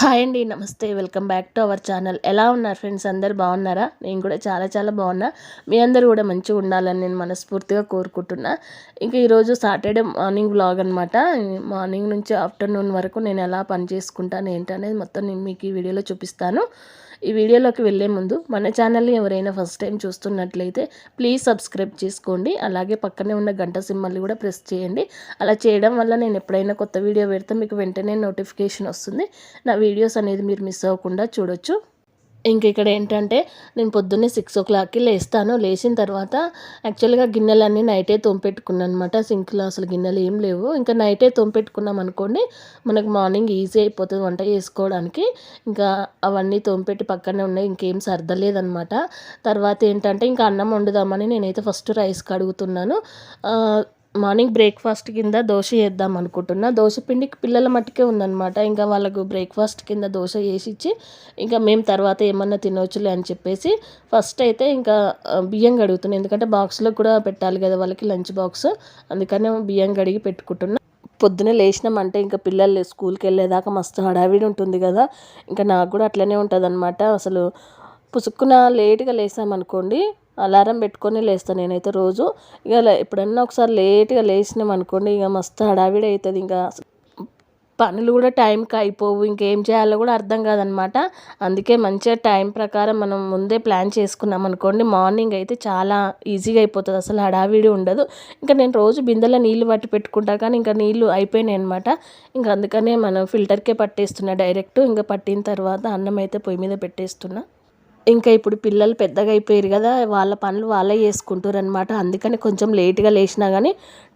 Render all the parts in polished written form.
Hi అండి. నమస్తే. Welcome back to our channel. ఎలా ఉన్నారు ఫ్రెండ్స్? అందరూ బాగున్నారా? నేను కూడా చాలా చాలా బాగున్నా. మీ అందరూ కూడా మంచిగా ఉండాలని నేను మనస్ఫూర్తిగా కోరుకుంటున్నా. ఇంక ఈరోజు సాటర్డే మార్నింగ్ వ్లాగ్ అనమాట. మార్నింగ్ నుంచి ఆఫ్టర్నూన్ వరకు నేను ఎలా పని చేసుకుంటాను ఏంటనేది మొత్తం నేను మీకు ఈ వీడియోలో చూపిస్తాను. ఈ వీడియోలోకి వెళ్ళే ముందు మన ఛానల్ని ఎవరైనా ఫస్ట్ టైం చూస్తున్నట్లయితే ప్లీజ్ సబ్స్క్రైబ్ చేసుకోండి. అలాగే పక్కనే ఉన్న గంట సింబల్ని కూడా ప్రెస్ చేయండి. అలా చేయడం వల్ల నేను ఎప్పుడైనా కొత్త వీడియో పెడితే మీకు వెంటనే నోటిఫికేషన్ వస్తుంది. నా వీడియోస్ అనేది మీరు మిస్ అవ్వకుండా చూడొచ్చు. ఇంక ఇక్కడ ఏంటంటే నేను పొద్దున్నే 6:00కి లేస్తాను. లేచిన తర్వాత యాక్చువల్గా గిన్నెలన్నీ నైటే తోంపెట్టుకున్నాను అనమాట. సింక్లో అసలు గిన్నెలు ఏం లేవు. ఇంకా నైటే తోంపెట్టుకున్నాం అనుకోండి, మనకు మార్నింగ్ ఈజీ అయిపోతుంది వంట చేసుకోవడానికి. ఇంకా అవన్నీ తోంపెట్టి పక్కనే ఉన్నాయి, ఇంకేం సర్దలేదనమాట. తర్వాత ఏంటంటే ఇంకా అన్నం వండుదామని నేనైతే ఫస్ట్ రైస్ కడుగుతున్నాను. మార్నింగ్ బ్రేక్ఫాస్ట్ కింద దోశ చేద్దాం అనుకుంటున్నా. దోశ పిండికి పిల్లల మట్టుకే ఉందన్నమాట. ఇంకా వాళ్ళకు బ్రేక్ఫాస్ట్ కింద దోశ వేసి ఇచ్చి ఇంకా మేము తర్వాత ఏమన్నా తినవచ్చులే అని చెప్పేసి ఫస్ట్ అయితే ఇంకా బియ్యం కడుగుతున్నాను. ఎందుకంటే బాక్స్లో కూడా పెట్టాలి కదా వాళ్ళకి, లంచ్ బాక్స్. అందుకనే బియ్యం కడిగి పెట్టుకుంటున్నా. పొద్దున్నే లేచినామంటే ఇంకా పిల్లలు స్కూల్కి వెళ్ళేదాకా మస్తు హడావిడి ఉంటుంది కదా. ఇంకా నాకు కూడా అట్లనే ఉంటుంది అనమాట. అసలు పుసుక్కున లేట్గా లేసామనుకోండి, అలారం పెట్టుకొని లేస్తాను నేనైతే రోజు. ఇక ఎప్పుడన్నా ఒకసారి లేట్గా లేచినాం అనుకోండి, ఇక మస్తు హడావిడి అవుతుంది. ఇంకా పనులు కూడా టైంకి అయిపోవు, ఇంకేం చేయాలో కూడా అర్థం కాదనమాట. అందుకే మంచిగా టైం ప్రకారం మనం ముందే ప్లాన్ చేసుకున్నాం అనుకోండి, మార్నింగ్ అయితే చాలా ఈజీగా అయిపోతుంది, అసలు హడావిడి ఉండదు. ఇంకా నేను రోజు బిందెలో నీళ్ళు పట్టి పెట్టుకుంటా, కానీ ఇంకా నీళ్ళు అయిపోయినాయి అనమాట. ఇంకా అందుకనే మనం ఫిల్టర్కే పట్టేస్తున్నా డైరెక్ట్. ఇంకా పట్టిన తర్వాత అన్నం అయితే పొయ్యి మీద పెట్టేస్తున్నా. ఇంకా ఇప్పుడు పిల్లలు పెద్దగా అయిపోయారు కదా, వాళ్ళ పనులు వాళ్ళే చేసుకుంటారు అనమాట. అందుకని కొంచెం లేట్గా లేచినా కానీ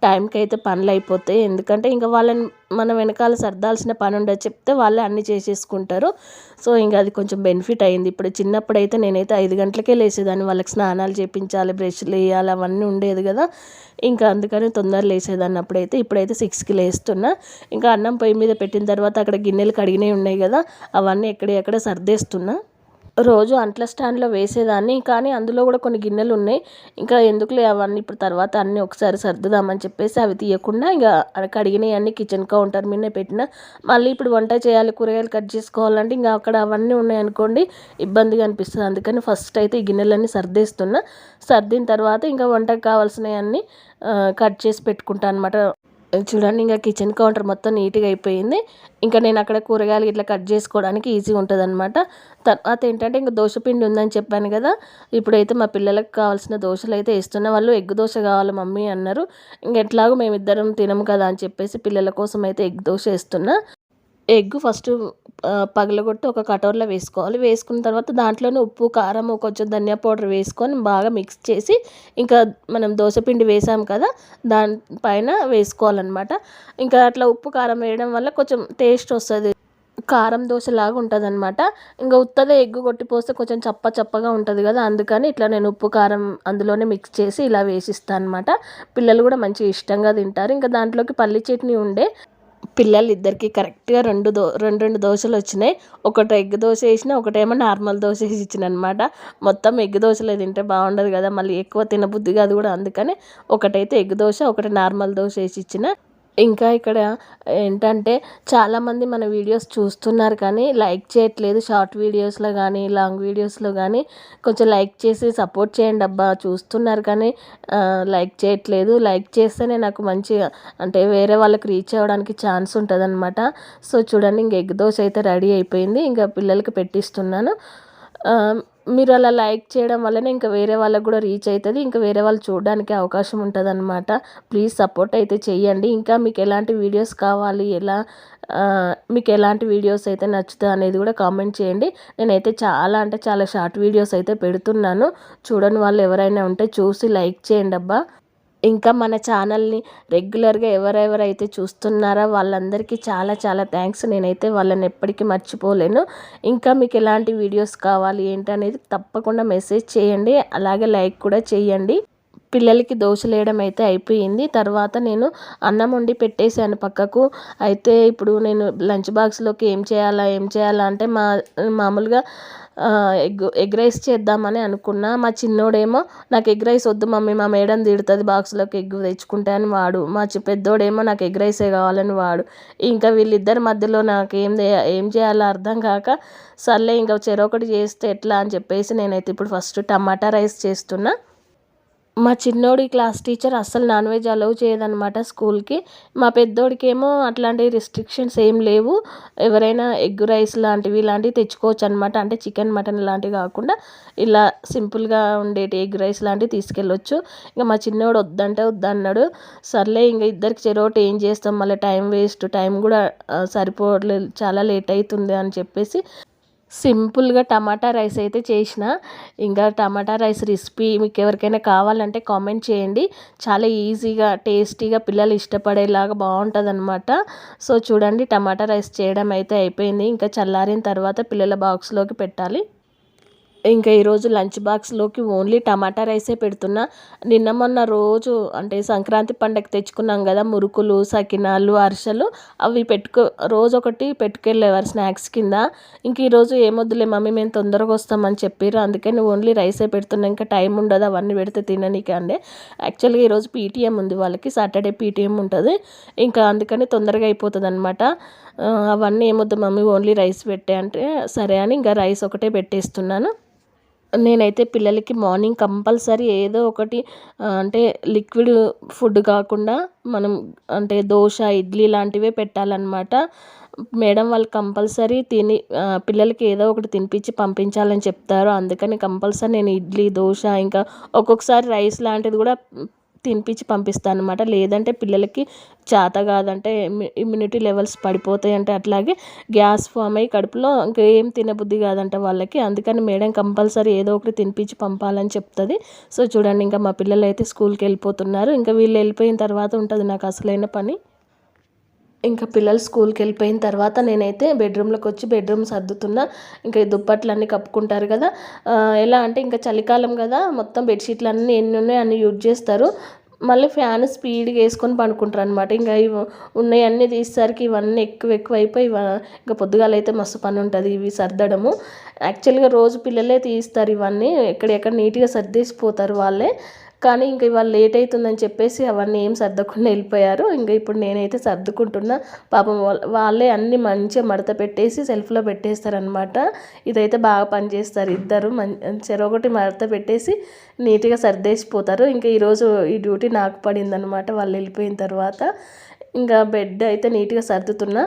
టైంకి అయితే పనులు అయిపోతాయి. ఎందుకంటే ఇంకా వాళ్ళని మన వెనకాల సర్దాల్సిన పని ఉండదు, చెప్తే వాళ్ళే అన్నీ చేసేసుకుంటారు. సో ఇంకా అది కొంచెం బెనిఫిట్ అయింది. ఇప్పుడు చిన్నప్పుడు అయితే నేనైతే 5 గంటలకే లేసేదాన్ని. వాళ్ళకి స్నానాలు చేయించాలి, బ్రష్లు వేయాలి, అవన్నీ ఉండేది కదా. ఇంకా అందుకని తొందర లేసేదాన్ని అప్పుడైతే. ఇప్పుడైతే 6కి లేస్తున్నా. ఇంకా అన్నం పొయ్యి మీద పెట్టిన తర్వాత అక్కడ గిన్నెలు కడిగినవి ఉన్నాయి కదా, అవన్నీ ఎక్కడ సర్దేస్తున్నా. రోజు అంట్ల స్టాండ్లో వేసేదాన్ని, కానీ అందులో కూడా కొన్ని గిన్నెలు ఉన్నాయి. ఇంకా ఎందుకులే అవన్నీ ఇప్పుడు, తర్వాత అన్నీ ఒకసారి సర్దుదామని చెప్పేసి అవి తీయకుండా ఇంకా కడిగినవి అన్నీ కిచెన్ కౌంటర్ మీదనే పెట్టిన. మళ్ళీ ఇప్పుడు వంట చేయాలి, కూరగాయలు కట్ చేసుకోవాలంటే ఇంకా అక్కడ అవన్నీ ఉన్నాయనుకోండి ఇబ్బందిగా అనిపిస్తుంది. అందుకని ఫస్ట్ అయితే ఈ గిన్నెలన్నీ సర్దేస్తున్నా. సర్దిన తర్వాత ఇంకా వంటకు కావాల్సినవి అన్నీ కట్ చేసి పెట్టుకుంటాను అనమాట. చూడండి, ఇంకా కిచెన్ కౌంటర్ మొత్తం నీట్గా అయిపోయింది. ఇంకా నేను అక్కడ కూరగాయలు ఇట్లా కట్ చేసుకోవడానికి ఈజీగా ఉంటుంది అనమాట. తర్వాత ఏంటంటే ఇంకా దోశ పిండి ఉందని చెప్పాను కదా, ఇప్పుడైతే మా పిల్లలకు కావాల్సిన దోశలు అయితే వేస్తున్నా. వాళ్ళు ఎగ్ దోశ కావాలి మమ్మీ అన్నారు. ఎట్లాగో మేమిద్దరం తినము కదా అని చెప్పేసి పిల్లల కోసం అయితే ఎగ్ దోశ వేస్తున్నా. ఎగ్ ఫస్ట్ పగలగొట్టి ఒక కటోర్లో వేసుకోవాలి. వేసుకున్న తర్వాత దాంట్లోనే ఉప్పు, కారం, కొంచెం ధనియా పౌడర్ వేసుకొని బాగా మిక్స్ చేసి ఇంకా మనం దోశపిండి వేసాం కదా దానిపైన వేసుకోవాలన్నమాట. ఇంకా అట్లా ఉప్పు కారం వేయడం వల్ల కొంచెం టేస్ట్ వస్తుంది, కారం దోశలాగా ఉంటుంది అనమాట. ఇంకా ఉత్తదే ఎగ్ కొట్టిపోస్తే కొంచెం చప్పగా ఉంటుంది కదా, అందుకని ఇట్లా నేను ఉప్పు కారం అందులోనే మిక్స్ చేసి ఇలా వేసిస్తాను అనమాట. పిల్లలు కూడా మంచిగా ఇష్టంగా తింటారు. ఇంకా దాంట్లోకి పల్లి చట్నీ ఉండే, పిల్లలు ఇద్దరికి కరెక్ట్గా రెండు దోశలు వచ్చినాయి. ఒకటి ఎగ్ దోశ వేసిన, ఒకటేమో నార్మల్ దోశ వేసి ఇచ్చిన అనమాట. మొత్తం ఎగ్ దోశలే తింటే బాగుండదు కదా, మళ్ళీ ఎక్కువ తినబుద్ధి కాదు కూడా. అందుకని ఒకటైతే ఎగ్ దోశ, ఒకటి నార్మల్ దోశ వేసి ఇచ్చిన. ఇంకా ఇక్కడ ఏంటంటే చాలామంది మన వీడియోస్ చూస్తున్నారు కానీ లైక్ చేయట్లేదు. షార్ట్ వీడియోస్లో కానీ లాంగ్ వీడియోస్లో కానీ కొంచెం లైక్ చేసి సపోర్ట్ చేయండి అబ్బా. చూస్తున్నారు కానీ లైక్ చేయట్లేదు. లైక్ చేస్తేనే నాకు మంచిగా, అంటే వేరే వాళ్ళకి రీచ్ అవ్వడానికి ఛాన్స్ ఉంటుంది అనమాట. సో చూడండి, ఇంక ఎగ్ దోశ అయితే రెడీ అయిపోయింది. ఇంకా పిల్లలకి పెట్టిస్తున్నాను. మీరు అలా లైక్ చేయడం వల్లనే ఇంకా వేరే వాళ్ళకు కూడా రీచ్ అవుతుంది, ఇంకా వేరే వాళ్ళు చూడడానికి అవకాశం ఉంటుంది అనమాట. ప్లీజ్ సపోర్ట్ అయితే చేయండి. ఇంకా మీకు ఎలాంటి వీడియోస్ కావాలి, మీకు ఎలాంటి వీడియోస్ అయితే నచ్చుతాయి అనేది కూడా కామెంట్ చేయండి. నేనైతే చాలా అంటే చాలా షార్ట్ వీడియోస్ అయితే పెడుతున్నాను. చూడని వాళ్ళు ఎవరైనా ఉంటే చూసి లైక్ చేయండి అబ్బా. ఇంకా మన ఛానల్ని రెగ్యులర్గా ఎవరెవరైతే చూస్తున్నారో వాళ్ళందరికీ చాలా చాలా థ్యాంక్స్. నేనైతే వాళ్ళని ఎప్పటికీ మర్చిపోలేను. ఇంకా మీకు ఎలాంటి వీడియోస్ కావాలి ఏంటనేది తప్పకుండా మెసేజ్ చేయండి, అలాగే లైక్ కూడా చేయండి. పిల్లలకి దోశలు వేయడం అయితే అయిపోయింది. తర్వాత నేను అన్నం వండి పెట్టేశాను పక్కకు. అయితే ఇప్పుడు నేను లంచ్ బాక్స్లోకి ఏం చేయాలా అంటే మామూలుగా ఎగ్ రైస్ చేద్దామని అనుకున్నా. మా చిన్నోడేమో నాకు ఎగ్ రైస్ వద్దు మమ్మీ, మా మేడం తిడుతుంది బాక్స్లోకి ఎగ్ తెచ్చుకుంటే అని వాడు, మా పెద్దోడేమో నాకు ఎగ్ రైసే కావాలని వాడు. ఇంకా వీళ్ళిద్దరి మధ్యలో నాకు ఏం చేయాలో అర్థం కాక, సర్లే ఇంకా చెరొకటి చేస్తే ఎట్లా అని చెప్పేసి నేనైతే ఇప్పుడు ఫస్ట్ టమాటా రైస్ చేస్తున్నా. మా చిన్నోడి క్లాస్ టీచర్ అస్సలు నాన్ వెజ్ అలౌ చేయదనమాట స్కూల్కి. మా పెద్దోడికేమో అట్లాంటి రిస్ట్రిక్షన్స్ ఏం లేవు, ఎవరైనా ఎగ్ రైస్ లాంటివి ఇలాంటివి తెచ్చుకోవచ్చు అనమాట. అంటే చికెన్ మటన్ లాంటివి కాకుండా ఇలా సింపుల్గా ఉండేటి ఎగ్ రైస్ లాంటివి తీసుకెళ్ళొచ్చు. ఇంకా మా చిన్నోడు వద్దంటే వద్దన్నాడు. సర్లే ఇంకా ఇద్దరికి చెరోటి ఏం చేస్తాం, మళ్ళీ టైం కూడా సరిపోవట్లేదు, చాలా లేట్ అవుతుంది అని చెప్పేసి సింపుల్గా టమాటా రైస్ అయితే చేసిన. ఇంకా టమాటా రైస్ రెసిపీ మీకు ఎవరికైనా కావాలంటే కామెంట్ చేయండి. చాలా ఈజీగా టేస్టీగా పిల్లలు ఇష్టపడేలాగా బాగుంటుంది అనమాట. సో చూడండి, టమాటా రైస్ చేయడం అయితే అయిపోయింది. ఇంకా చల్లారిన తర్వాత పిల్లల బాక్స్లోకి పెట్టాలి. ఇంకా ఈరోజు లంచ్ బాక్స్లోకి ఓన్లీ టమాటా రైసే పెడుతున్నా. నిన్న మొన్న రోజు అంటే సంక్రాంతి పండగ తెచ్చుకున్నాం కదా, మురుకులు, సకినాలు, అరిసెలు, అవి రోజు ఒకటి పెట్టుకెళ్ళేవారు స్నాక్స్ కింద. ఇంక ఈరోజు ఏమొద్దులే మమ్మీ, మేము తొందరగా వస్తామని చెప్పారు, అందుకని ఓన్లీ రైసే పెడుతున్నా. ఇంకా టైం ఉండదు అవన్నీ పెడితే తిననీకి అండి. యాక్చువల్గా ఈరోజు పీటీఎం ఉంది వాళ్ళకి, సాటర్డే పీటీఎం ఉంటుంది. ఇంకా అందుకని తొందరగా అయిపోతుంది అనమాట. అవన్నీ ఏమొద్దు మమ్మీ, ఓన్లీ రైస్ పెట్టే అంటే సరే అని ఇంకా రైస్ ఒకటే పెట్టేస్తున్నాను. నేనైతే పిల్లలకి మార్నింగ్ కంపల్సరీ ఏదో ఒకటి అంటే లిక్విడ్ ఫుడ్ కాకుండా మనం అంటే దోశ, ఇడ్లీ లాంటివే పెట్టాలన్నమాట. మేడం వాళ్ళు కంపల్సరీ పిల్లలకి ఏదో ఒకటి తినిపించి పంపించాలని చెప్తారు. అందుకని కంపల్సరీ నేను ఇడ్లీ, దోశ, ఇంకా ఒక్కొక్కసారి రైస్ లాంటిది కూడా తినిపించి పంపిస్తాను అనమాట. లేదంటే పిల్లలకి చేత కాదంటే ఇమ్యూనిటీ లెవెల్స్ పడిపోతాయి అంటే అట్లాగే గ్యాస్ ఫామ్ అయ్యి కడుపులో ఇంకా ఏం తినబుద్ధి కాదంట వాళ్ళకి. అందుకని మేడం కంపల్సరీ ఏదో ఒకటి తినిపించి పంపాలని చెప్తుంది. సో చూడండి, ఇంకా మా పిల్లలు అయితే స్కూల్కి వెళ్ళిపోతున్నారు. ఇంకా వీళ్ళు వెళ్ళిపోయిన తర్వాత ఉంటుంది నాకు అసలైన పని. ఇంకా పిల్లలు స్కూల్కి వెళ్ళిపోయిన తర్వాత నేనైతే బెడ్రూమ్లోకి వచ్చి బెడ్రూమ్ సర్దుతున్నా. ఇంకా ఈ దుప్పట్లు అన్నీ కప్పుకుంటారు కదా, ఎలా అంటే ఇంకా చలికాలం కదా, మొత్తం బెడ్షీట్లు అన్నీ ఎన్ని ఉన్నాయో అన్నీ యూజ్ చేస్తారు. మళ్ళీ ఫ్యాన్ స్పీడ్గా వేసుకొని పడుకుంటారు అనమాట. ఇంకా ఇవి ఉన్నాయి అన్నీ తీసేసరికి ఇవన్నీ ఎక్కువ అయిపోయి ఇంకా పొద్దుగాలైతే మస్తు పని ఉంటుంది ఇవి సర్దడము. యాక్చువల్గా రోజు పిల్లలే తీస్తారు ఇవన్నీ, ఎక్కడెక్కడ నీట్గా సర్దేసిపోతారు వాళ్ళే. కానీ ఇంక ఇవాళ లేట్ అవుతుందని చెప్పేసి అవన్నీ ఏం సర్దకుండా వెళ్ళిపోయారు. ఇంకా ఇప్పుడు నేనైతే సర్దుకుంటున్నా. పాపం వాళ్ళే అన్నీ మంచిగా మడత పెట్టేసి సెల్ఫ్లో పెట్టేస్తారనమాట. ఇదైతే బాగా పనిచేస్తారు ఇద్దరు, చెరొకటి మడత పెట్టేసి నీట్గా సర్దేసిపోతారు. ఇంకా ఈరోజు ఈ డ్యూటీ నాకు పడిందనమాట వాళ్ళు వెళ్ళిపోయిన తర్వాత. ఇంకా బెడ్ అయితే నీట్గా సర్దుతున్నా.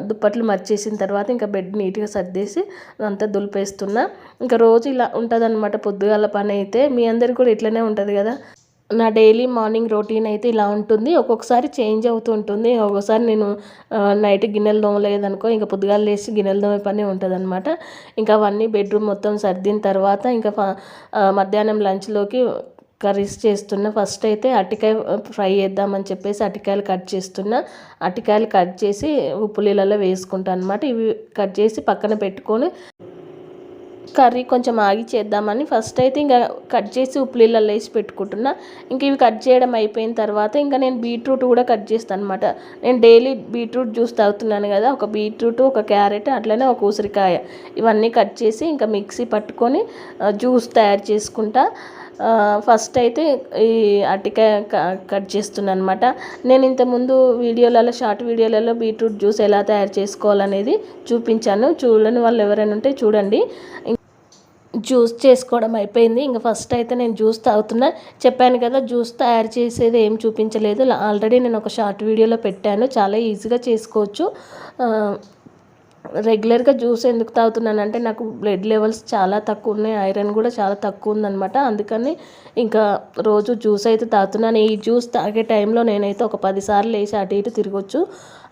దుప్పట్లు మర్చేసిన తర్వాత ఇంకా బెడ్ నీట్గా సర్దేసి అంతా దులిపేస్తున్నా. ఇంకా రోజు ఇలా ఉంటుంది అనమాట పొద్దుగాల పని అయితే. మీ అందరికి కూడా ఇట్లనే ఉంటుంది కదా. నా డైలీ మార్నింగ్ రొటీన్ అయితే ఇలా ఉంటుంది. ఒక్కొక్కసారి చేంజ్ అవుతూ ఉంటుంది. ఒక్కొక్కసారి నేను నైట్ గిన్నెలు తోమలేదనుకో, ఇంకా పొద్దుగాల లేచి గిన్నెలు తోమే పని ఉంటుంది అనమాట. ఇంకా అవన్నీ బెడ్రూమ్ మొత్తం సర్దిన తర్వాత ఇంకా మధ్యాహ్నం లంచ్లోకి కర్రీస్ చేస్తున్నా. ఫస్ట్ అయితే అరటికాయ ఫ్రై చేద్దామని చెప్పేసి అరటికాయలు కట్ చేస్తున్నా. అరటికాయలు కట్ చేసి ఉప్పు నీళ్ళలో వేసుకుంటాను అనమాట. ఇవి కట్ చేసి పక్కన పెట్టుకొని కర్రీ కొంచెం ఆగి చేద్దామని ఫస్ట్ అయితే ఇంకా కట్ చేసి ఉప్పు నీళ్ళలో వేసి పెట్టుకుంటున్నా. ఇంక ఇవి కట్ చేయడం అయిపోయిన తర్వాత ఇంకా నేను బీట్రూట్ కూడా కట్ చేస్తాను అనమాట. నేను డైలీ బీట్రూట్ జ్యూస్ తాగుతున్నాను కదా, ఒక బీట్రూట్, ఒక క్యారెట్, అట్లనే ఒక ఉసిరికాయ, ఇవన్నీ కట్ చేసి ఇంకా మిక్సీ పట్టుకొని జ్యూస్ తయారు చేసుకుంటా. ఫస్ట్ అయితే ఈ అరటికాయ కట్ చేస్తున్నాను అనమాట. నేను ఇంతకుముందు షార్ట్ వీడియోలలో బీట్రూట్ జ్యూస్ ఎలా తయారు చేసుకోవాలనేది చూపించాను. చూడని వాళ్ళు ఎవరైనా ఉంటే చూడండి. జ్యూస్ చేసుకోవడం అయిపోయింది. ఇంకా ఫస్ట్ అయితే నేను జ్యూస్ తాగుతున్నా. చెప్పాను కదా, జ్యూస్ తయారు చేసేది ఏం చూపించలేదు, ఆల్రెడీ నేను ఒక షార్ట్ వీడియోలో పెట్టాను. చాలా ఈజీగా చేసుకోవచ్చు. రెగ్యులర్గా జ్యూస్ ఎందుకు తాగుతున్నానంటే నాకు బ్లడ్ లెవెల్స్ చాలా తక్కువ ఉన్నాయి, ఐరన్ కూడా చాలా తక్కువ ఉందన్నమాట. అందుకని ఇంకా రోజు జ్యూస్ అయితే తాగుతున్నాను. ఈ జ్యూస్ తాగే టైంలో నేనైతే ఒక 10 సార్లు లేచి అటు ఇటు తిరగొచ్చు.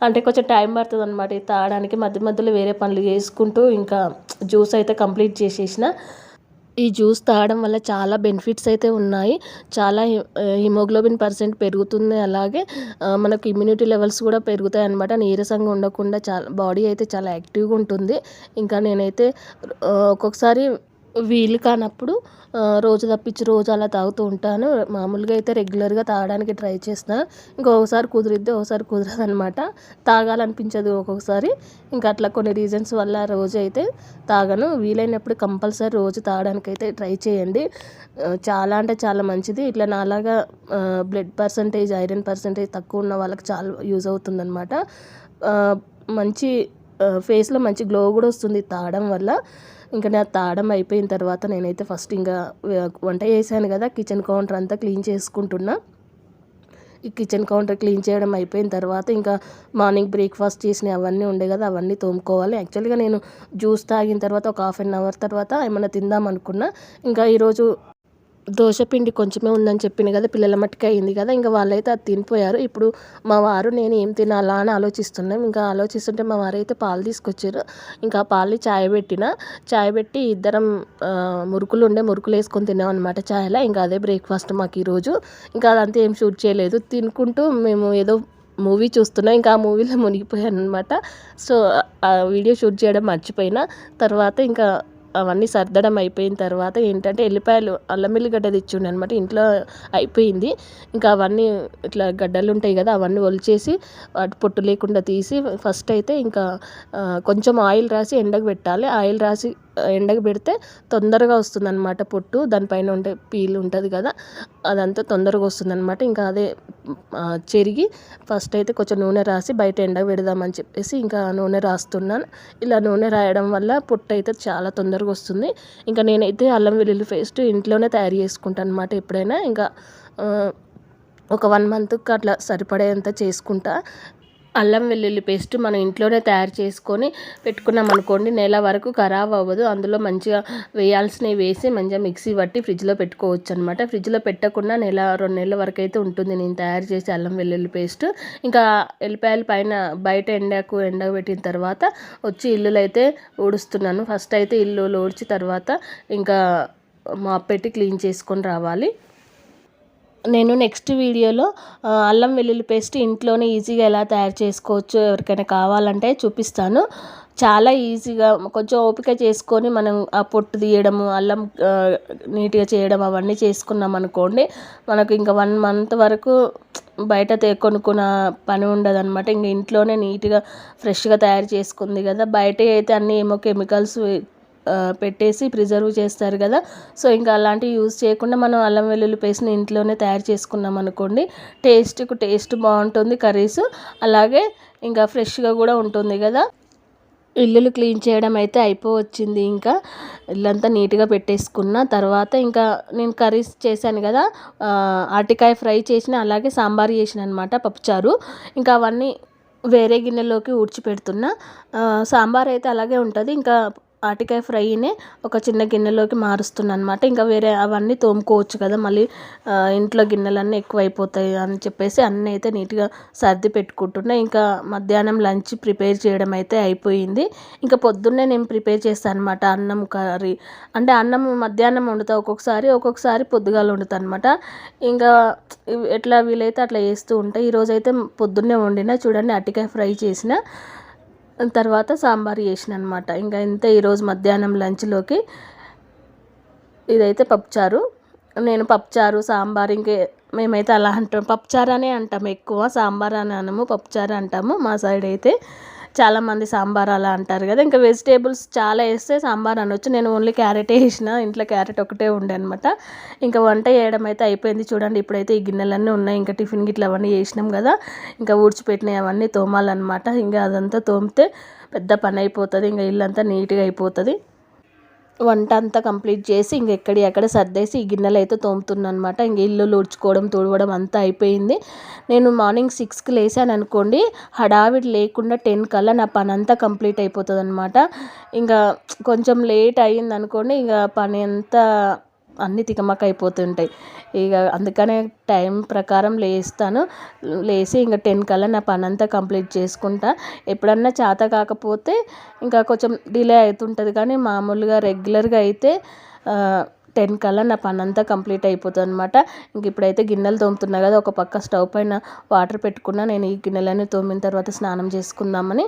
అంటే కొంచెం టైం పడుతుంది అనమాట ఇది తాగడానికి. మధ్యలో వేరే పనులు చేసుకుంటూ ఇంకా జ్యూస్ అయితే కంప్లీట్ చేసేసిన. ఈ జ్యూస్ తాగడం వల్ల చాలా బెనిఫిట్స్ అయితే ఉన్నాయి. చాలా హిమోగ్లోబిన్ పర్సెంట్ పెరుగుతుంది. అలాగే మనకు ఇమ్యూనిటీ లెవెల్స్ కూడా పెరుగుతాయి అన్నమాట. నీరసంగా ఉండకుండా బాడీ అయితే చాలా యాక్టివ్గా ఉంటుంది. ఇంకా నేనైతే ఒక్కొక్కసారి వీలు కానప్పుడు రోజు తప్పించి రోజు అలా తాగుతూ ఉంటాను. మామూలుగా అయితే రెగ్యులర్‌గా తాగడానికి ట్రై చేస్తా. ఇంకొకసారి కుదిరిద్ది, ఒకసారి కుదరదనమాట. తాగాలనిపించదు ఒక్కొక్కసారి. ఇంకా అట్లా కొన్ని రీజన్స్ వల్ల రోజు అయితే తాగను. వీలైనప్పుడు కంపల్సరీ రోజు తాగడానికైతే ట్రై చేయండి. చాలా అంటే చాలా మంచిది. ఇట్లా నాలాగా బ్లడ్ పర్సంటేజ్, ఐరన్ పర్సంటేజ్ తక్కువ ఉన్న వాళ్ళకి చాలా యూజ్ అవుతుందనమాట. మంచి ఫేస్‌లో మంచి గ్లో కూడా వస్తుంది తాగడం వల్ల. ఇంకా నా తాగడం అయిపోయిన తర్వాత నేనైతే ఫస్ట్ ఇంకా వంట చేశాను కదా, కిచెన్ కౌంటర్ అంతా క్లీన్ చేసుకుంటున్నా. ఈ కిచెన్ కౌంటర్ క్లీన్ చేయడం అయిపోయిన తర్వాత ఇంకా మార్నింగ్ బ్రేక్ఫాస్ట్ చేసినవి అవన్నీ ఉండే కదా, అవన్నీ తోముకోవాలి. యాక్చువల్గా నేను జ్యూస్ తాగిన తర్వాత ఒక హాఫ్ అన్ అవర్ తర్వాత ఏమన్నా తిందాం అనుకున్నా. ఇంకా ఈరోజు దోశ పిండి కొంచెమే ఉందని చెప్పిన కదా, పిల్లల మట్టుకే అయింది కదా, ఇంకా వాళ్ళైతే అది తినిపోయారు. ఇప్పుడు మా వారు నేను ఏం తినాలా అని ఆలోచిస్తున్నాం. ఇంకా ఆలోచిస్తుంటే మా వారు అయితే పాలు తీసుకొచ్చారు. ఇంకా ఆ పాలని చాయ్ పెట్టి ఇద్దరం మురుకులు వేసుకొని తిన్నాం అనమాట చాయ్లో. ఇంకా అదే బ్రేక్ఫాస్ట్ మాకు ఈరోజు. ఇంకా అదంతా ఏం షూట్ చేయలేదు, తినుకుంటూ మేము ఏదో మూవీ చూస్తున్నాం. ఇంకా ఆ మూవీలో మునిగిపోయాను అనమాట. సో ఆ వీడియో షూట్ చేయడం మర్చిపోయినా. తర్వాత ఇంకా అవన్నీ సర్దడం అయిపోయిన తర్వాత ఏంటంటే ఎల్లిపాయలు, అల్లం వెల్లిగడ్డ తెచ్చిండు అనమాట, ఇంట్లో అయిపోయింది. ఇంకా అవన్నీ ఇట్లా గడ్డలు ఉంటాయి కదా, అవన్నీ ఒలిచేసి వాటి పొట్టు లేకుండా తీసి ఫస్ట్ అయితే ఇంకా కొంచెం ఆయిల్ రాసి ఎండకు పెట్టాలి. ఆయిల్ రాసి ఎండకు పెడితే తొందరగా వస్తుందన్నమాట పొట్టు. దానిపైన ఉండే పీల్ ఉంటుంది కదా, అదంతా తొందరగా వస్తుందన్నమాట. ఇంకా అదే చెరిగి ఫస్ట్ అయితే కొంచెం నూనె రాసి బయట ఎండకు పెడదామని చెప్పేసి ఇంకా నూనె రాస్తున్నాను. ఇలా నూనె రాయడం వల్ల పొట్టు అయితే చాలా తొందరగా వస్తుంది. ఇంకా నేనైతే అల్లం వెల్లుల్లి పేస్ట్ ఇంట్లోనే తయారు చేసుకుంటాను అనమాట ఎప్పుడైనా. ఇంకా ఒక 1 మంత్కి అట్లా సరిపడేంత చేసుకుంటా. అల్లం వెల్లుల్లి పేస్ట్ మనం ఇంట్లోనే తయారు చేసుకొని పెట్టుకున్నాం అనుకోండి, నెల వరకు ఖరాబ్ అవ్వదు. అందులో మంచిగా వేయాల్సినవి వేసి మంచిగా మిక్సీ పట్టి ఫ్రిడ్జ్లో పెట్టుకోవచ్చు అనమాట. ఫ్రిడ్జ్లో పెట్టకుండా 1-2 నెలల వరకు అయితే ఉంటుంది నేను తయారు చేసే అల్లం వెల్లుల్లి పేస్ట్. ఇంకా ఎల్లిపాయల పైన బయట ఎండకు పెట్టిన తర్వాత వచ్చి ఇల్లులు అయితే ఊడుస్తున్నాను. ఫస్ట్ అయితే ఇల్లు ఊడ్చి తర్వాత ఇంకా మాప్ పెట్టి క్లీన్ చేసుకొని రావాలి. నేను నెక్స్ట్ వీడియోలో అల్లం వెల్లుల్లి పేస్ట్ ఇంట్లోనే ఈజీగా ఎలా తయారు చేసుకోవచ్చు ఎవరికైనా కావాలంటే చూపిస్తాను. చాలా ఈజీగా కొంచెం ఓపిక చేసుకొని మనం ఆ పొట్టు తీయడము, అల్లం నీట్గా చేయడం అవన్నీ చేసుకున్నాం అనుకోండి, మనకు ఇంకా 1 మంత్ వరకు బయట కొనుక్కున్న పని ఉండదు అనమాట. ఇంక ఇంట్లోనే నీట్గా ఫ్రెష్గా తయారు చేసుకుంది కదా. బయట అయితే అన్నీ ఏమో కెమికల్స్ పెట్టేసి ప్రిజర్వ్ చేస్తారు కదా. సో ఇంకా అలాంటివి యూజ్ చేయకుండా మనం అల్లం వెల్లుల్లి పేస్ట్ని ఇంట్లోనే తయారు చేసుకున్నాం అనుకోండి, టేస్ట్ బాగుంటుంది కర్రీస్. అలాగే ఇంకా ఫ్రెష్గా కూడా ఉంటుంది కదా. ఇల్లులు క్లీన్ చేయడం అయితే అయిపోవచ్చింది. ఇంకా ఇల్లంతా నీట్గా పెట్టేసుకున్న తర్వాత ఇంకా నేను కర్రీస్ చేశాను కదా, అరటికాయ ఫ్రై చేసిన, అలాగే సాంబార్ చేసిన అనమాట, పప్పుచారు. ఇంకా అవన్నీ వేరే గిన్నెలోకి ఊడ్చిపెడుతున్నా. సాంబార్ అయితే అలాగే ఉంటుంది. ఇంకా అరటికాయ ఫ్రైనే ఒక చిన్న గిన్నెలోకి మారుస్తున్నాను అనమాట. ఇంకా వేరే అవన్నీ తోముకోవచ్చు కదా, మళ్ళీ ఇంట్లో గిన్నెలన్నీ ఎక్కువైపోతాయి అని చెప్పేసి అన్నీ అయితే నీట్గా సర్ది పెట్టుకుంటున్నా. ఇంకా మధ్యాహ్నం లంచ్ ప్రిపేర్ చేయడం అయితే అయిపోయింది. ఇంకా పొద్దున్నే నేను ప్రిపేర్ చేస్తాను అనమాట అన్నం కర్రీ. అంటే అన్నం మధ్యాహ్నం వండుతా, ఒక్కొక్కసారి పొద్దుగాల వండుతా అనమాట. ఇంకా ఎట్లా వీలైతే అట్లా చేస్తూ ఉంటాయి. ఈరోజైతే పొద్దున్నే వండిన చూడండి, అరటికాయ ఫ్రై చేసిన తర్వాత సాంబార్ చేసిన అనమాట. ఇంకా ఇంత ఈరోజు మధ్యాహ్నం లంచ్లోకి ఇదైతే పప్పుచారు. నేను పప్పుచారు, సాంబార్, ఇంకే మేమైతే అలా అంటాం, పప్పుచారు అనే అంటాము ఎక్కువ, సాంబార్ అని అనము, పప్పుచారు అంటాము మా సైడ్ అయితే. చాలామంది సాంబార్ అలా అంటారు కదా. ఇంకా వెజిటేబుల్స్ చాలా వేస్తే సాంబార్ అనొచ్చు. నేను ఓన్లీ క్యారెటే వేసిన, ఇంట్లో క్యారెట్ ఒకటే ఉండే అనమాట. ఇంకా వంట చేయడం అయితే అయిపోయింది. చూడండి ఇప్పుడైతే ఈ గిన్నెలన్నీ ఉన్నాయి. ఇంకా టిఫిన్ గిట్ల అవన్నీ చేసినాం కదా, ఇంకా ఊడ్చిపెట్టినవి అవన్నీ తోమాలన్నమాట. ఇంకా అదంతా తోమితే పెద్ద పని అయిపోతుంది. ఇంకా ఇల్లంతా నీట్గా అయిపోతుంది. వంట అంతా కంప్లీట్ చేసి ఇంక అక్కడ సర్దేసి ఈ గిన్నెలు అయితే తోముతున్నాను అనమాట. ఇంక ఇల్లు ఊడ్చుకోవడం, తుడవడం అంతా అయిపోయింది. నేను మార్నింగ్ 6కి లేసాను అనుకోండి, హడావిడి లేకుండా 10 కల్లా నా పని అంతా కంప్లీట్ అయిపోతుంది అనమాట. ఇంకా కొంచెం లేట్ అయ్యింది అనుకోండి, ఇక పని అంతా అన్నీ తికమక అయిపోతుంటాయి. ఇక అందుకనే టైం ప్రకారం లేచి ఇంకా 10 కల్లా నా పని అంతా కంప్లీట్ చేసుకుంటా. ఎప్పుడన్నా చేత కాకపోతే ఇంకా కొంచెం డిలే అవుతుంటుంది, కానీ మామూలుగా రెగ్యులర్గా అయితే 10 కల్లా నా పని అంతా కంప్లీట్ అయిపోతుంది అనమాట. ఇంక ఇప్పుడైతే గిన్నెలు తోముతున్నా కదా, ఒక పక్క స్టవ్ పైన వాటర్ పెట్టుకున్నా. నేను ఈ గిన్నెలన్నీ తోమిన తర్వాత స్నానం చేసుకుందామని.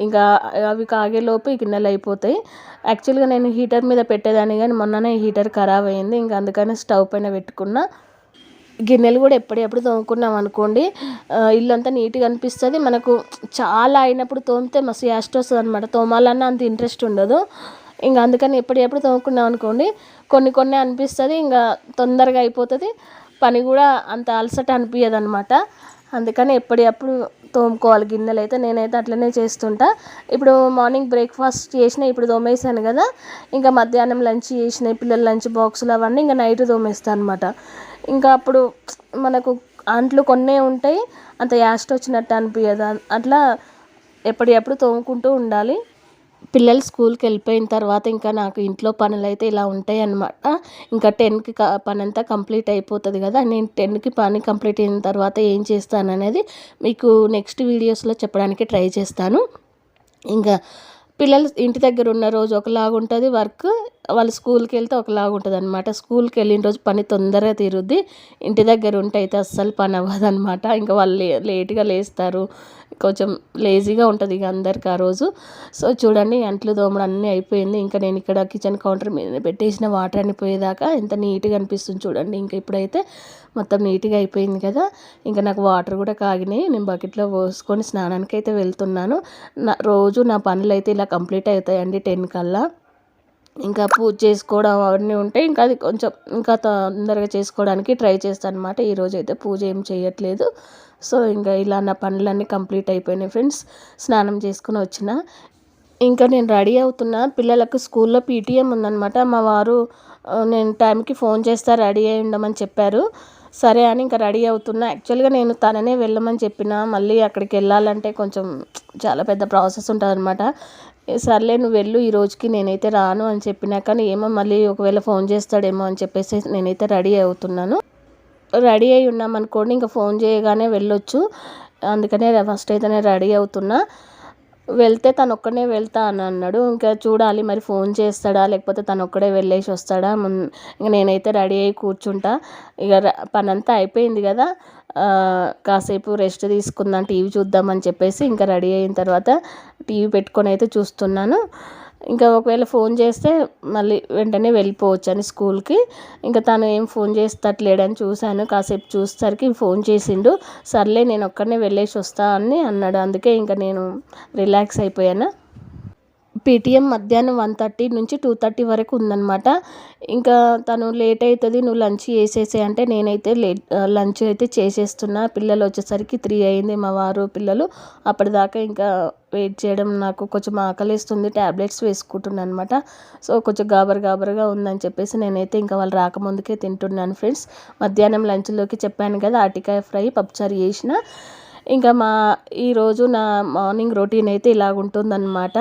ఇంకా అవి కాగేలోపు ఈ గిన్నెలు అయిపోతాయి. యాక్చువల్గా నేను హీటర్ మీద పెట్టేదాన్ని కానీ మొన్ననే హీటర్ ఖరాబ్ అయింది. ఇంకా అందుకని స్టవ్ పైన పెట్టుకున్నా. గిన్నెలు కూడా ఎప్పుడెప్పుడు తోముకున్నాం అనుకోండి, ఇల్లు అంతా నీట్గా అనిపిస్తుంది. మనకు చాలా అయినప్పుడు తోమితే మస్తు యాస్ట్ వస్తుంది అనమాట. తోమాలన్నా అంత ఇంట్రెస్ట్ ఉండదు. ఇంకా అందుకని ఎప్పుడెప్పుడు తోముకున్నాం అనుకోండి, కొన్ని అనిపిస్తుంది, ఇంకా తొందరగా అయిపోతుంది. పని కూడా అంత అలసట అనిపించదు అనమాట. అందుకని ఎప్పుడప్పుడు తోముకోవాలి గిన్నెలు అయితే. నేనైతే అట్లనే చేస్తుంటా. ఇప్పుడు మార్నింగ్ బ్రేక్ఫాస్ట్ చేసిన, ఇప్పుడు తోమేసాను కదా, ఇంకా మధ్యాహ్నం లంచ్ చేసిన పిల్లల లంచ్ బాక్సులు అవన్నీ ఇంకా నైట్ తోమేస్తాను అనమాట. ఇంకా అప్పుడు మనకు అంట్లు కొన్నే ఉంటాయి, అంత యాస్ట్ వచ్చినట్టు అనిపించదు. అట్లా ఎప్పుడప్పుడు తోముకుంటూ ఉండాలి. పిల్లలు స్కూల్కి వెళ్ళిపోయిన తర్వాత ఇంకా నాకు ఇంట్లో పనులు అయితే ఇలా ఉంటాయి అన్నమాట. ఇంకా 10కి పని అంతా కంప్లీట్ అయిపోతుంది కదా. నేను 10కి పని కంప్లీట్ అయిన తర్వాత ఏం చేస్తాను అనేది మీకు నెక్స్ట్ వీడియోస్లో చెప్పడానికి ట్రై చేస్తాను. ఇంకా పిల్లలు ఇంటి దగ్గర ఉన్న రోజు ఒకలాగా ఉంటుంది వర్క్, వాళ్ళు స్కూల్కి వెళ్తే ఒకలాగా ఉంటుంది అనమాట. స్కూల్కి వెళ్ళిన రోజు పని తొందరగా తీరుద్ది, ఇంటి దగ్గర ఉంటే అయితే అస్సలు పని అవ్వదు అనమాట. ఇంకా వాళ్ళు లేట్గా లేస్తారు, కొంచెం లేజీగా ఉంటుంది ఇక అందరికి ఆ రోజు. సో చూడండి, అంట్లు దోమడం అన్నీ అయిపోయింది. ఇంకా నేను ఇక్కడ కిచెన్ కౌంటర్ మీద పెట్టేసిన వాటర్ అని పోయేదాకా ఎంత నీట్గా అనిపిస్తుంది చూడండి. ఇంకా ఇప్పుడైతే మొత్తం నీట్గా అయిపోయింది కదా. ఇంకా నాకు వాటర్ కూడా కాగినాయి, నేను బకెట్లో పోసుకొని స్నానానికి అయితే వెళ్తున్నాను. రోజు నా పనులు అయితే ఇలా కంప్లీట్ అవుతాయండి 10 కల్లా. ఇంకా పూజ చేసుకోవడం అవన్నీ ఉంటాయి, ఇంకా అది కొంచెం ఇంకా తొందరగా చేసుకోవడానికి ట్రై చేస్తాను అనమాట. ఈరోజు అయితే పూజ ఏం చేయట్లేదు. సో ఇంకా ఇలా నా పనులన్నీ కంప్లీట్ అయిపోయినాయి ఫ్రెండ్స్. స్నానం చేసుకుని వచ్చిన, ఇంకా నేను రెడీ అవుతున్నా. పిల్లలకు స్కూల్లో పీటీఎం ఉందన్నమాట. మా వారు నేను టైంకి ఫోన్ చేస్తా రెడీ అయి ఉండమని చెప్పారు. సరే అని ఇంకా రెడీ అవుతున్నా. యాక్చువల్గా నేను తననే వెళ్ళమని చెప్పిన, మళ్ళీ అక్కడికి వెళ్ళాలంటే కొంచెం చాలా పెద్ద ప్రాసెస్ ఉంటుంది అనమాట. సర్లే నువ్వు వెళ్ళు, ఈ రోజుకి నేనైతే రాను అని చెప్పినా, కానీ ఏమో మళ్ళీ ఒకవేళ ఫోన్ చేస్తాడేమో అని చెప్పేసి నేనైతే రెడీ అవుతున్నాను. రెడీ అయి ఉన్నాం అనుకోండి, ఇంకా ఫోన్ చేయగానే వెళ్ళొచ్చు. అందుకనే ఫస్ట్ అయితే నేను రెడీ అవుతున్నా. వెళ్తే తను ఒక్కడే వెళ్తా అని అన్నాడు. ఇంకా చూడాలి మరి ఫోన్ చేస్తాడా లేకపోతే తను ఒక్కడే వెళ్ళేసి వస్తాడా. ఇంకా నేనైతే రెడీ అయ్యి కూర్చుంటా. ఇక పని అంతా అయిపోయింది కదా, కాసేపు రెస్ట్ తీసుకుందాం, టీవీ చూద్దామని చెప్పేసి ఇంకా రెడీ అయిన తర్వాత టీవీ పెట్టుకొని అయితే చూస్తున్నాను. ఇంకా ఒకవేళ ఫోన్ చేస్తే మళ్ళీ వెంటనే వెళ్ళిపోవచ్చు అని స్కూల్కి. ఇంకా తను ఏం ఫోన్ చేస్తట్లేడని చూశాను. కాసేపు చూసేసరికి ఫోన్ చేసిండు. సర్లే నేను ఒక్కడనే వెళ్ళేసి వస్తా అని అన్నాడు. అందుకే ఇంకా నేను రిలాక్స్ అయిపోయాను. పీటీఎం మధ్యాహ్నం 1:30 నుంచి 2:30 వరకు ఉందన్నమాట. ఇంకా తను లేట్ అవుతుంది, నువ్వు లంచ్ చేసేసే అంటే నేనైతే లంచ్ అయితే చేసేస్తున్నా. పిల్లలు వచ్చేసరికి 3 అయింది, మా వారు పిల్లలు. అప్పటిదాకా ఇంకా వెయిట్ చేయడం నాకు కొంచెం ఆకలిస్తుంది, ట్యాబ్లెట్స్ వేసుకుంటున్నాను అనమాట. సో కొంచెం గాబరగా ఉందని చెప్పేసి నేనైతే ఇంకా వాళ్ళు రాకముందుకే తింటున్నాను ఫ్రెండ్స్. మధ్యాహ్నం లంచ్లోకి చెప్పాను కదా, అరటికాయ ఫ్రై, పప్పుచారు చేసిన. ఇంకా ఈరోజు నా మార్నింగ్ రొటీన్ అయితే ఇలాగుంటుందన్నమాట.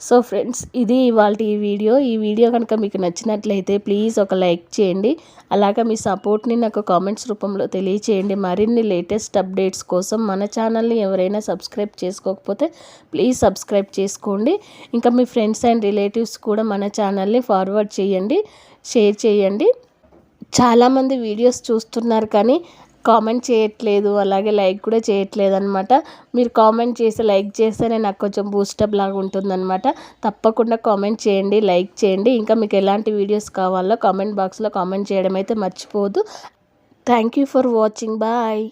సో ఫ్రెండ్స్, ఇది ఇవాళ ఈ వీడియో కనుక మీకు నచ్చినట్లయితే ప్లీజ్ ఒక లైక్ చేయండి. అలాగే మీ సపోర్ట్ని నాకు కామెంట్స్ రూపంలో తెలియచేయండి. మరిన్ని లేటెస్ట్ అప్డేట్స్ కోసం మన ఛానల్ని ఎవరైనా సబ్స్క్రైబ్ చేసుకోకపోతే ప్లీజ్ సబ్స్క్రైబ్ చేసుకోండి. ఇంకా మీ ఫ్రెండ్స్ అండ్ రిలేటివ్స్ కూడా మన ఛానల్ని ఫార్వర్డ్ చేయండి, షేర్ చేయండి. చాలామంది వీడియోస్ చూస్తున్నారు కానీ కామెంట్ చేయట్లేదు, అలాగే లైక్ కూడా చేయట్లేదు అనమాట. మీరు కామెంట్ చేసి లైక్ చేస్తేనే నాకు కొంచెం బూస్టప్ లాగా ఉంటుందన్నమాట. తప్పకుండా కామెంట్ చేయండి, లైక్ చేయండి. ఇంకా మీకు ఎలాంటి వీడియోస్ కావాలో కామెంట్ బాక్స్లో కామెంట్ చేయడం అయితే మర్చిపోవద్దు. Thank you for watching. Bye.